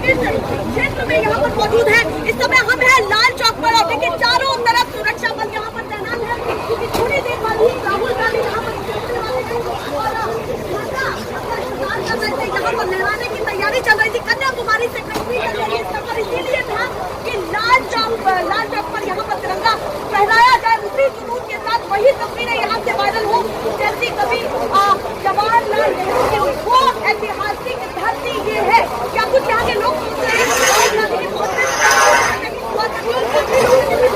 किस क्षेत्र में यहाँ पर मौजूद है। इस समय हम हैं लाल चौक पर और देखिए चारों तरफ सुरक्षा बल यहाँ पर तैनात है, क्योंकि थोड़ी देर बाद ही राहुल गांधी यहाँ पर पहुंचने वाले हैं और यहाँ पर लहराने की तैयारी चल रही थी। कन्याकुमारी से कश्मीर का ये सफर इसीलिए था कि लाल चौक पर यहाँ पर तिरंगा फहराया जाए। उसी जुनून के साथ वही तस्वीरें यहाँ से वायरल हो जैसी कभी जवाहरलाल नेहरू की वो ऐतिहासिक धरती ये है। क्या कुछ यहाँ के लोग सोच रहे हैं राहुल गांधी के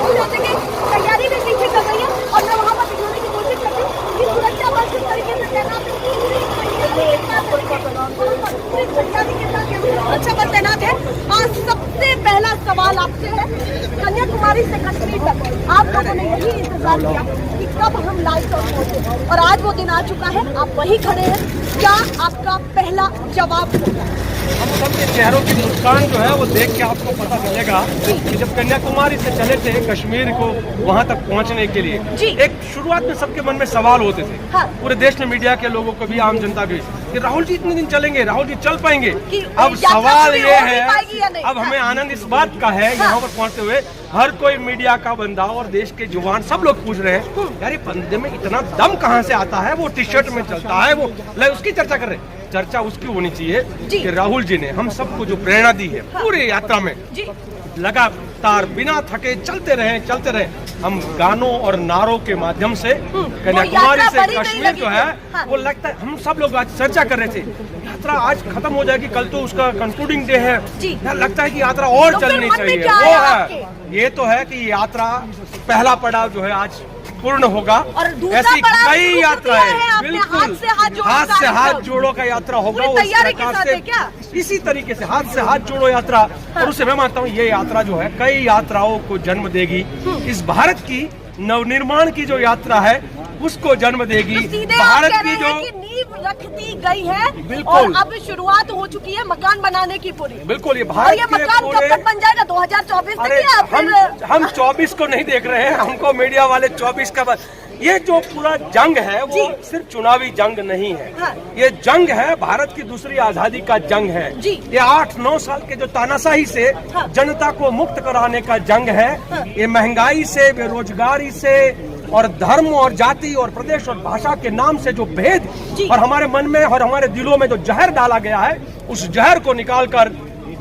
पहुंचने तैयारी में पीछे कर रही है और मैं वहाँ पर दिखाने की कोशिश कर रही हूँ कि सुरक्षा बल किस तरीके से तैनात है। अच्छा बल तैनात है। आज सबसे पहला सवाल आपसे है, कन्याकुमारी से कश्मीर तक आप लोगों ने यही इंतजार किया कि कब हम लाल चौक पहुंचे और आज वो दिन आ चुका है, आप वही खड़े हैं। क्या आपका पहला जवाब होगा? हम सबके चेहरों की मुस्कान जो है वो देख के आपको पता चलेगा कि जब कन्याकुमारी से चले थे कश्मीर को वहाँ तक पहुँचने के लिए एक शुरुआत में सबके मन में सवाल होते थे। हाँ। पूरे देश में मीडिया के लोगों को भी, आम जनता भी, कि राहुल जी इतने दिन चलेंगे, राहुल जी चल पाएंगे। अब सवाल ये है, अब हमें आनंद इस बात का है यहाँ पर पहुँचते हुए हर कोई मीडिया का बंदा और देश के जवान सब लोग पूछ रहे हैं यार ये बंदे में इतना दम कहाँ से आता है, वो टी शर्ट में चलता है, वो उसकी चर्चा कर रहे हैं। चर्चा उसकी होनी चाहिए कि राहुल जी ने हम सबको जो प्रेरणा दी है पूरी यात्रा में, लगातार बिना थके चलते रहे। हम गानों और नारों के माध्यम से कन्याकुमारी से कश्मीर जो है वो लगता है हम सब लोग आज चर्चा कर रहे थे यात्रा आज खत्म हो जाएगी, कल तो उसका कंक्लूडिंग डे है। यार लगता है कि यात्रा और चलनी चाहिए। वो है ये तो है कि यात्रा पहला पड़ाव जो है आज पूर्ण होगा और ऐसी कई यात्राएं बिल्कुल हाथ से हाथ जोड़ो का यात्रा होगा। उस प्रकार से इसी तरीके से हाथ से हाथ जोड़ो यात्रा और उससे मैं मानता हूँ ये यात्रा जो है कई यात्राओं को जन्म देगी। इस भारत की नवनिर्माण की जो यात्रा है उसको जन्म देगी। भारत की जो नींव रख दी गई है और अब शुरुआत हो चुकी है मकान बनाने की पूरी। बिल्कुल ये भारत ये मकान कब तक बन जाएगा? 2024 तक? हम 24 को नहीं देख रहे हैं, हमको मीडिया वाले 24 का ये जो पूरा जंग है वो सिर्फ चुनावी जंग नहीं है। हाँ। ये जंग है भारत की दूसरी आजादी का जंग है। ये 8-9 साल के जो तानाशाही से जनता को मुक्त कराने का जंग है। ये महंगाई से, बेरोजगारी से और धर्म और जाति और प्रदेश और भाषा के नाम से जो भेद और हमारे मन में और हमारे दिलों में जो जहर डाला गया है उस जहर को निकालकर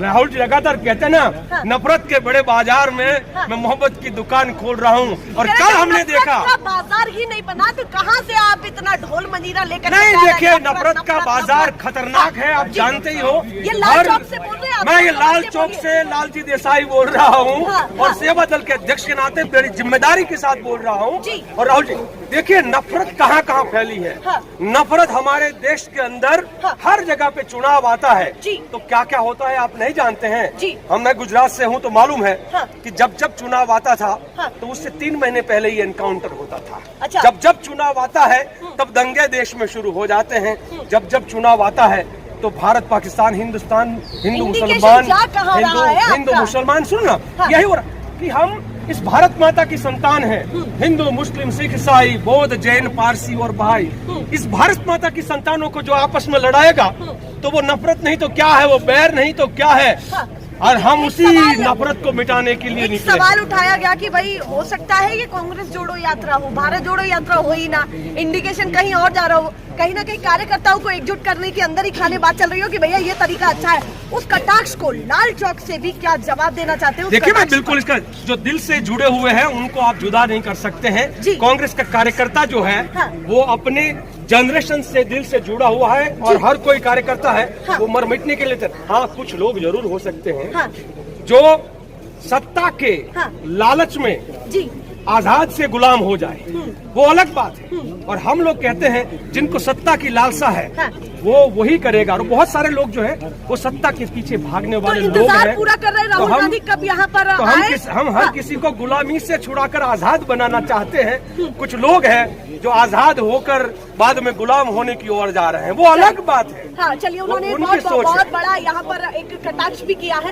राहुल जी लगातार कहते हैं ना नफरत के बड़े बाजार में मैं मोहब्बत की दुकान खोल रहा हूँ। और कल हमने देखा बाजार ही नहीं बना तो कहाँ से आप इतना ढोल मंजीरा लेकर नहीं देखिए नफरत का बाजार खतरनाक है, आप जानते ही हो। ये लाल चौक से बोल रहे हैं? मैं ये लाल चौक से लालजी देसाई बोल रहा हूँ और सेवा दल के अध्यक्ष के नाते बड़ी जिम्मेदारी के साथ बोल रहा हूँ। और राहुल जी देखिए नफरत कहाँ कहाँ फैली है। नफरत हमारे देश के अंदर हर जगह पे चुनाव आता है तो क्या क्या होता है आप नहीं जानते हैं। मैं गुजरात से हूँ तो मालूम है कि जब जब चुनाव आता था तो उससे 3 महीने पहले ही एनकाउंटर होता था। अच्छा। जब जब चुनाव आता है तब दंगे देश में शुरू हो जाते हैं। जब जब चुनाव आता है तो भारत पाकिस्तान हिंदुस्तान हिंदू मुसलमान सुनना यही हो रहा कि हम इस भारत माता की संतान है। हिंदू मुस्लिम सिख ईसाई बौद्ध जैन पारसी और बहाई इस भारत माता की संतानों को जो आपस में लड़ाएगा तो वो नफरत नहीं तो क्या है, वो बैर नहीं तो क्या है। और हम उसी नफरत को मिटाने के लिए निकले। सवाल उठाया गया कि भाई हो सकता है ये कांग्रेस जोड़ो यात्रा हो, भारत जोड़ो यात्रा हो ही ना, इंडिकेशन कहीं और जा रहा हो, कहीं ना कहीं कार्यकर्ताओं को एकजुट करने के अंदर ही खाने बात चल रही हो कि भैया ये तरीका अच्छा है। उस कटाक्ष को लाल चौक से भी क्या जवाब देना चाहते हो? देखिए मैं बिल्कुल इसका जो दिल से जुड़े हुए हैं उनको आप जुदा नहीं कर सकते हैं। कांग्रेस का कार्यकर्ता जो है वो अपने जनरेशन से दिल से जुड़ा हुआ है और हर कोई कार्यकर्ता है वो मर मिटने के लिए। हाँ कुछ लोग जरूर हो सकते हैं जो सत्ता के लालच में आजाद से गुलाम हो जाए, वो अलग बात है। और हम लोग कहते हैं जिनको सत्ता की लालसा है वो वही करेगा। और बहुत सारे लोग जो है वो सत्ता के पीछे भागने वाले लोग हैं। पूरा कर रहे हैं राहुल गांधी कब यहाँ पर हम हर किसी को गुलामी से छुड़ाकर आजाद बनाना चाहते हैं। कुछ लोग हैं जो आजाद होकर बाद में गुलाम होने की ओर जा रहे हैं, वो अलग बात है। हाँ चलिए उन्होंने बहुत बड़ा यहाँ पर एक कटाक्ष भी किया है।